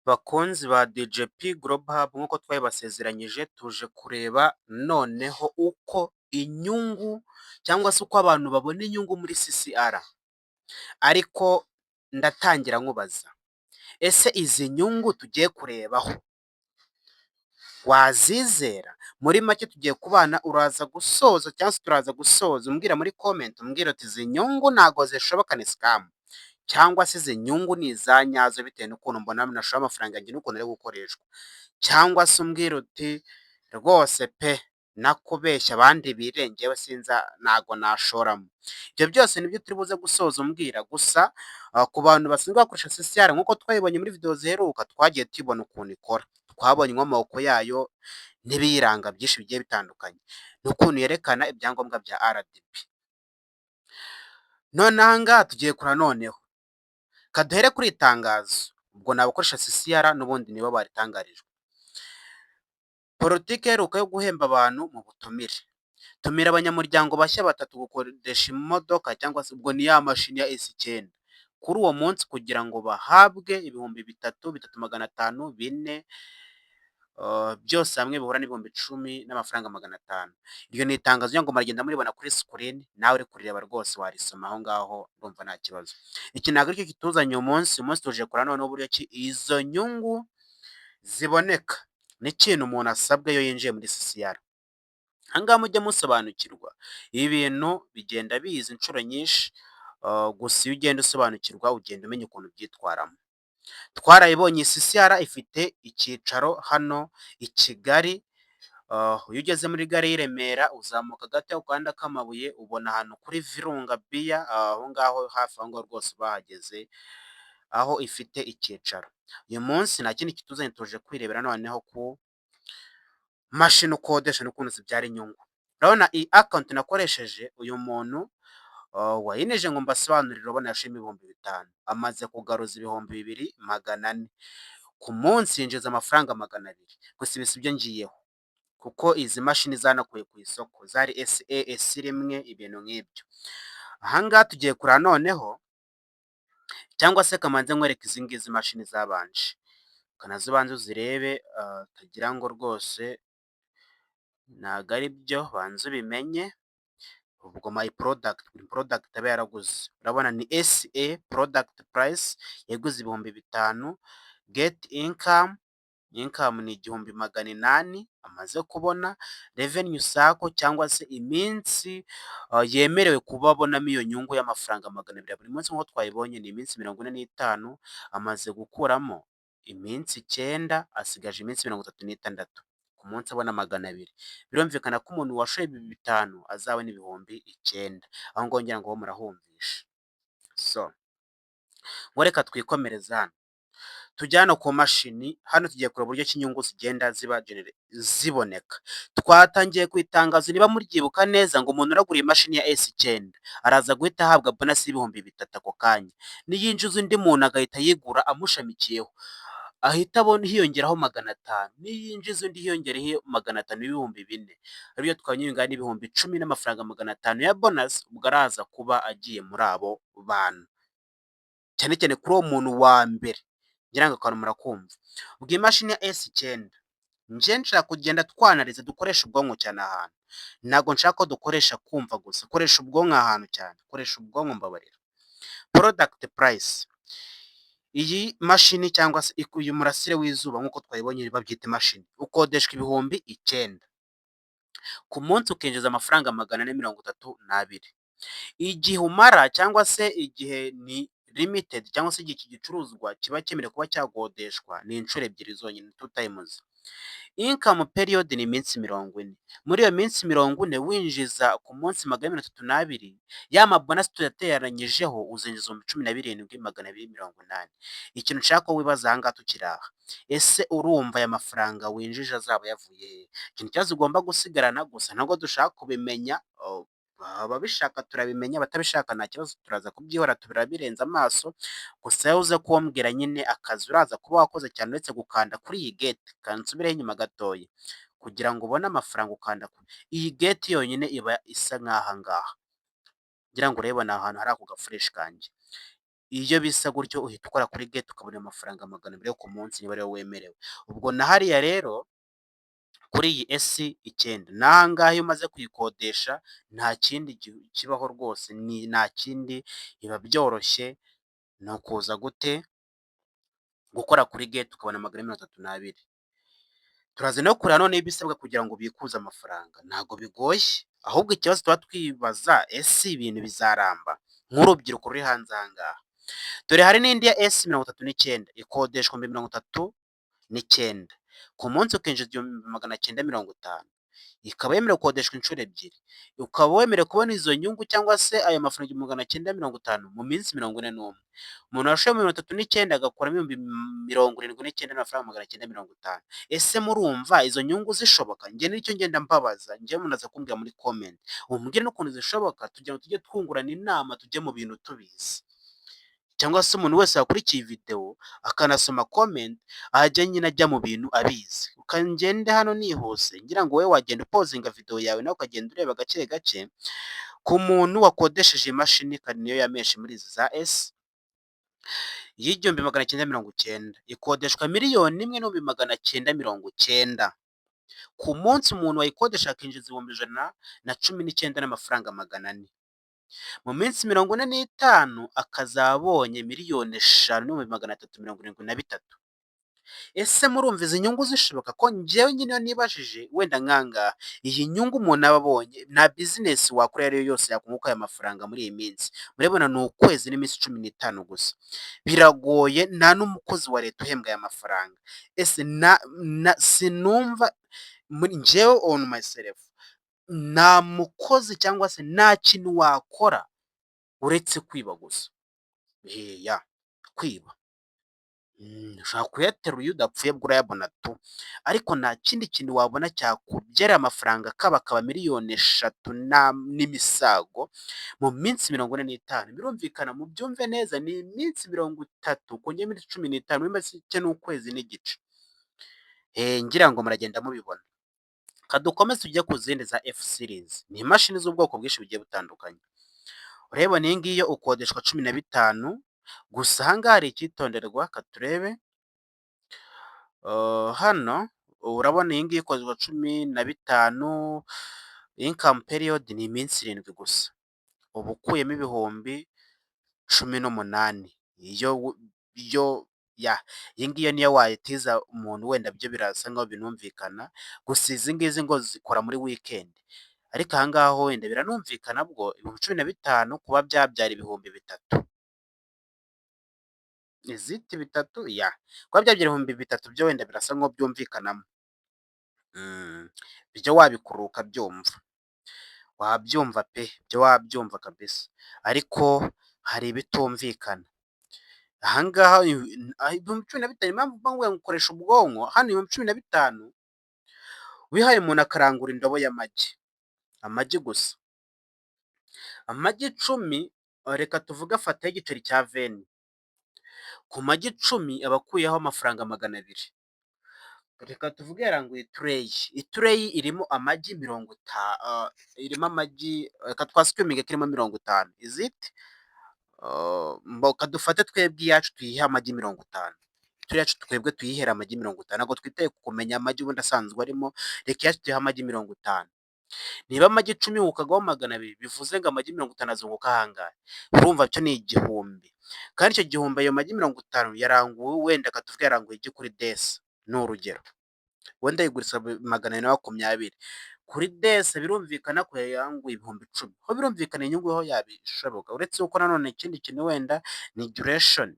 Bakunzi ba DJP Global Hub nk'uko twabibasezeranyije tuje kureba noneho uko inyungu cyangwa se uko abantu babona inyungu muri CCR. Ariko ndatangira nkubaza, ese izi nyungu tugiye kurebaho wazizera? Muri make tugiye kubana, uraza gusoza cyangwa se turaza gusoza umbwira muri comment, umbwira uti izi nyungu ntago zishoboka, ni scam, cyangwa se izi nyungu ni iza nyazo bitewe n'ukuntu mbona nashora amafaranga yanjye n'ukuntu ari gukoreshwa, cyangwa se umbwira uti rwose pe nakubeshya abandi birengewe sinza ntago nashoramo. Ibyo byose nibyo turi buze gusoza umbwira. Gusa ku bantu basanzwe bakoresha CCR nk'uko twayibonye muri video ziheruka, twagiye tubona ukuntu ikora, twabonye inkomoko yayo n'ibiyiranga byinshi bigiye bitandukanye, n'ukuntu yerekana ibyangombwa bya RDB. None aha ngaha tugiye kureba noneho, kaduhere kuri itangazo, ubwo ni abakoresha CCR n'ubundi nibo baritangarijwe. Politiki iheruka yo guhemba abantu mu butumire. Tumira abanyamuryango bashya 3 gukodesha imodoka cyangwa se ubwo ni ya mashini ya S9 kuri uwo munsi kugira ngo bahabwe ibihumbi 3, 3,500, 4, byose hamwe bihura n'ibihumbi 10 n'amafaranga 500. Iryo ni itangazo ryo ngo maragenda muribona kuri screen, nawe uri kurireba rwose warisoma aho ngaho, ndumva nta kibazo. Iki ntabwo aricyo kituzanye umunsi tuje kureba noneho uburyo ki izo nyungu ziboneka n'ikintu umuntu asabwa iyo yinjiye muri CCR. Aha ngaha mujye musobanukirwa, ibi bintu bigenda biza inshuro nyinshi, gusa iyo ugenda usobanukirwa ugenda umenya ukuntu byitwaramo. Twarayibonye CCR ifite icyicaro hano i Kigali. Iyo ugeze muri gare y'i Remera uzamuka gato ukanda k'amabuye ubona ahantu kuri Virunga Beer, aho ngaho hafi aho ngaho rwose bahageze aho ifite icyicaro. Uyu munsi nta kindi kituzanye, tuje kwirebera noneho ku mashini ukodesha n'ukuntu zibyara inyungu. Urabona iyi account nakoresheje, uyu muntu wayineje ngo mbasobanurire, urabona yashimo ibihumbi 5, amaze kugaruza ibihumbi 2,400 ku munsi, yinjiza amafaranga 200. Gusa ibi si byo ngiyeho, kuko izi mashini zanakuye ku isoko zari SAS rimwe, ibintu nk'ibyo. Aha ngaha tugiye kureba noneho, cyangwa se kamanze nkwereka izi ngizi mashini zabanje, kanazo ubanze uzirebe, utagira ngo rwose ntago ari byo, banza ubimenye. Ubwo my product, buri product aba yaraguze, urabona ni SA product price yaguze ibihumbi 5. Get income, income ni 1,800 amaze kubona. Revenue sako cyangwa se iminsi yemerewe kuba abonamo iyo nyungu y'amafaranga 200 buri munsi, nk'uko twayibonye ni iminsi 45, amaze gukuramo iminsi 9, asigaje iminsi 36 ku munsi abona 200. Birumvikana ko umuntu washoye 5 azabona ibihumbi 9. Aho ngo ngira ngo ho murahumvisha. So ngo reka twikomereza hano, tujyana ku mashini. Hano tugiye kureba uburyo cy'inyungu zigenda ziboneka. Twatangiye ku itangazo, niba muryibuka neza, ngo umuntu uragura imashini ya S9 araza guhita ahabwa bonus y'ibihumbi 3 ako kanya. Niyinjiza undi muntu agahita yigura amushamikiyeho, ahita abona hiyongeraho 500. Niyinjiza undi hiyongereho 500 y'ibihumbi 4. Ariyo twanyungana n'ibihumbi 10 n'amafaranga 500 ya bonus, ubwo araza kuba agiye muri abo bantu, cyane cyane kuri uwo muntu wa mbere. Ngira ngo akantu murakumva. Ubwo imashini ya S9 nje nshaka kugenda twanarize, dukoresha ubwonko cyane ahantu, ntago nshaka ko dukoresha kumva gusa, koresha ubwonko ahantu cyane, koresha ubwonko mbabarira. Product price, iyi mashini cyangwa se uyu murasire w'izuba nk'uko twayibonye babyita imashini, ukodeshwa ibihumbi 9 ku munsi, ukinjiza amafaranga 432. Igihe umara cyangwa se igihe ni limited, cyangwa se igihe iki gicuruzwa kiba cyemerewe kuba cyakodeshwa ni inshuro 2 zonyine, 2 times. Income period ni iminsi 40. Muri iyo minsi 40 winjiza ku munsi 232, ya mabonus tuyateranyijeho uzinjiza 17,280. Ikintu nshaka ko wibaza aha ngaha tukiraha, ese urumva aya mafaranga winjije azaba yavuye he? Ikintu cyazo ugomba gusigarana, gusa ntabwo dushaka kubimenya. Ababishaka turabimenya, batabishaka nta kibazo, turaza kubyihora turabirenza amaso. Gusa iyo uze kumbwira nyine akazi uraza kuba wakoze cyane, uretse gukanda kuri iyi gate, kansubireho inyuma gatoya, kugira ngo ubone amafaranga ukanda iyi gate yonyine iba isa nk'aha ngaha. Ngira ngo urabibona ahantu hari ako gafureshi kanjye. iyo bisa gutyo uhita ukora kuri geti ukabona amafaranga 200 yo ku munsi niba ariwo wemerewe. Ubwo na hariya rero kuri iyi S9 n'aha ngaha iyo umaze kuyikodesha nta kindi kibaho rwose, nta kindi, biba byoroshye, ni ukuza gute, gukora kuri geti ukabona 232. Turaza no kureba noneho ibisabwa kugira ngo ubikuze amafaranga, ntabwo bigoye, ahubwo ikibazo tuba twibaza, ese ibintu bizaramba? Nk'urubyiruko ruri hanze aha ngaha. Dore hari n'indi ya S39 ikodeshwa 39,000 ku munsi ukinjiza 950, ikaba yemerewe gukodeshwa inshuro ebyiri, ukaba wemerewe kubona izo nyungu cyangwa se ayo mafaranga 950 mu minsi 41. Umuntu washoye 39 agakuramo 79,000 n'amafaranga 950. Ese murumva izo nyungu zishoboka? Njye nicyo ngenda mbabaza, njyewe umuntu aza kumbwira muri comment, umbwire n'ukuntu zishoboka tugira ngo tujye twungurana inama tujye mu bintu tubizi. Cyangwa se umuntu wese wakurikiye iyi video akanasoma comment ajya nyine ajya mu bintu abizi. Ngende hano nihuse ngira ngo wowe wagenda upozinga video yawe nawe ukagenda ureba gake gake ku muntu wakodesheje imashini kandi niyo ya menshi muri izi za S y'990 ikodeshwa 1,990,000 ku munsi. Umuntu wayikodesha akinjiza 119 n'amafaranga 400. Mu minsi 45 akazaba abonye 5,373,000. Ese murumva izi nyungu zishoboka? Ko njyewe nyine iyo nibajije wenda nkangaha, iyi nyungu umuntu aba abonye nta business wakora iyo ari yo yose yakunguka aya mafaranga muri iyi minsi. Murabibona ni ukwezi n'iminsi 15 gusa, biragoye, nta n'umukozi wa leta uhembwa aya mafaranga. Ese sinumva njyewe on myself, nta mukozi cyangwa se nta kintu wakora uretse kwiba gusa. Kwiba. Ushobora kuyaterura iyo udapfuye bwo urayabona tu, ariko nta kindi kintu wabona cyakubyarira amafaranga akabakaba 3,000,000 n'imisago mu minsi 45. Birumvikana mubyumve neza, ni iminsi 30 kongera iminsi 15, muri make n'ukwezi n'igice. Ngira ngo muragenda mubibona. Kadukomeze tujye ku zindi za F series. Ni imashini z'ubwoko bwinshi bugiye butandukanye. Urabona iyi ngiyi yo ukodeshwa 15 gusa. Aha ngaha hari icyitonderwa, katurebe. Hano urabona iyi ngiyi ikozwe 15, income period ni iminsi 7 gusa, uba ukuyemo ibihumbi 18. Iyi ngiyi niyo wayitiza umuntu wenda byo birasa nkaho binumvikana, gusa izi ngizi ngo zikora muri weekend, ariko aha ngaha ho wenda biranumvikana bwo ibihumbi 15 kuba byabyara ibihumbi 3. Iziti 3 kuba byabyara ibihumbi 3 byo wenda birasa nkaho byumvikanamo. Byo wabikuruka byumva, wabyumva pe, byo wabyumva kabisa, ariko hari ibitumvikana. Aha ngaha ibihumbi 15, impamvu mba ngo ukoresha ubwonko, hano ibihumbi 15 wihaye umuntu akarangura indobo y'amagi, amagi gusa, amagi 10, reka tuvuge afataho igiceri cya 20, ku magi 10 aba akuyeho amafaranga 200. Reka tuvuge yaranguye itureyi irimo amagi 50, irimo amagi, reka twasikuminge ko irimo 50. Iziti kadufate twebwe iyacu tuyihe amagi 50, turiyacu twebwe tuyihera amagi 50, ntabwo twitaye ku kumenya amagi ubundi asanzwe arimo, reka iyacu tuyihe amagi 50. Niba amagi 10 ukagaho 200, bivuze ngo amagi 50 azunguka ahangahe? Urumva cyo ni igihumbi, kandi icyo gihumbi ayo magi 50 yaranguwe, wenda katuvuge yaranguye igi kuri desi, ni urugero, wenda yigurisha 220. Kuri desi birumvikana ko yayanguye ibihumbi 10, ho birumvikana inyungu ho yabishoboka, uretse uko nanone ikindi kintu wenda ni duration.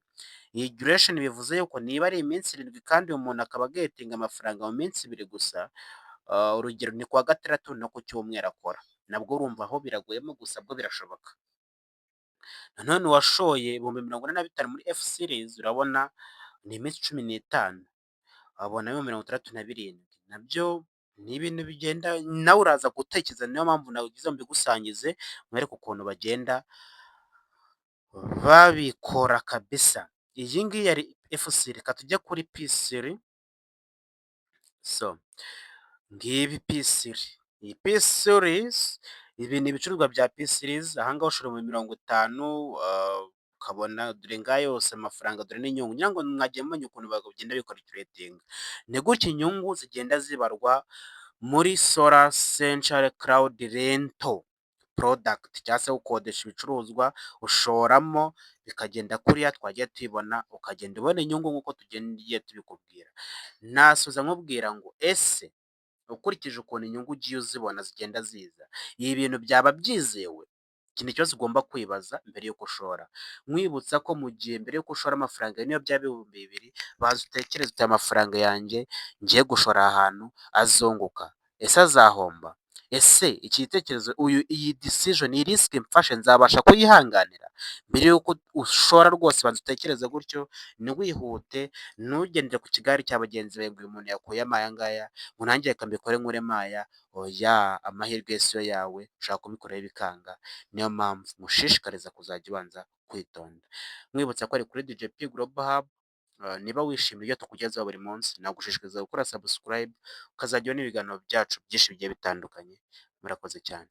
Iyi duration bivuze yuko niba ari iminsi 7 kandi umuntu akaba agetinga amafaranga mu minsi 2 gusa, urugero ni kuwa gatandatu no ku cyumweru akora, nabwo urumva aho biragoyemo, gusa bwo birashoboka. Nanone washoye ibihumbi 45 muri F series, urabona ni iminsi 15, abonamo 67. Nabyo ni ibintu bigenda, nawe uraza gutekereza, niyo mpamvu nagize mbigusangize mwereke ukuntu bagenda babikora kabisa. Iyi ngiyi yari F series, reka tujye kuri P series. Ngibi P series, iyi P series, ibi ni ibicuruzwa bya P series. Aha ngaha ushora mu 50, ukabona dore ngaya yose amafaranga, dore n'inyungu, ngira ngo mwagiye mumenya ukuntu bagenda bikarikiretinga. Ni gutya inyungu zigenda zibarwa muri Solar Central Cloud Rental Product cyangwa se gukodesha ibicuruzwa ushoramo bikagenda kuriya twagiye tubibona, ukagenda ubona inyungu nk'uko tugiye tubikubwira. Nasoza nkubwira ngo ese ukurikije ukuntu inyungu ugiye uzibona zigenda ziza, ibi bintu byaba byizewe? Iki ni ikibazo ugomba kwibaza mbere y'uko ushora. Nkwibutsa ko mu gihe mbere y'uko ushora amafaranga niyo byaba ibihumbi 2,000, banza utekereze uti aya mafaranga yanjye ngiye gushora aha hantu azunguka, ese azahomba? Ese iki gitekerezo iyi decision, iyi risk mfashe nzabasha kuyihanganira? Mbere y'uko ushora rwose banza utekereze gutyo, ntiwihute, ntugendere ku kigare cya bagenzi bawe ngo uyu muntu yakuyemo aya ngaya, ngo nanjye reka mbikore nkuremo aya. Oya, amahirwe si yo yawe, ushobora kubikoraho bikanga. Niyo mpamvu mushishikariza kuzajya ubanza kwitonda. Mwibutsa ko ari kuri DJP Global Hub. Niba wishimiye ibyo tukugezaho buri munsi, nagushishikariza gukora subscribe, ukazajya ubona ibiganiro byacu byinshi bigiye bitandukanye. Murakoze cyane.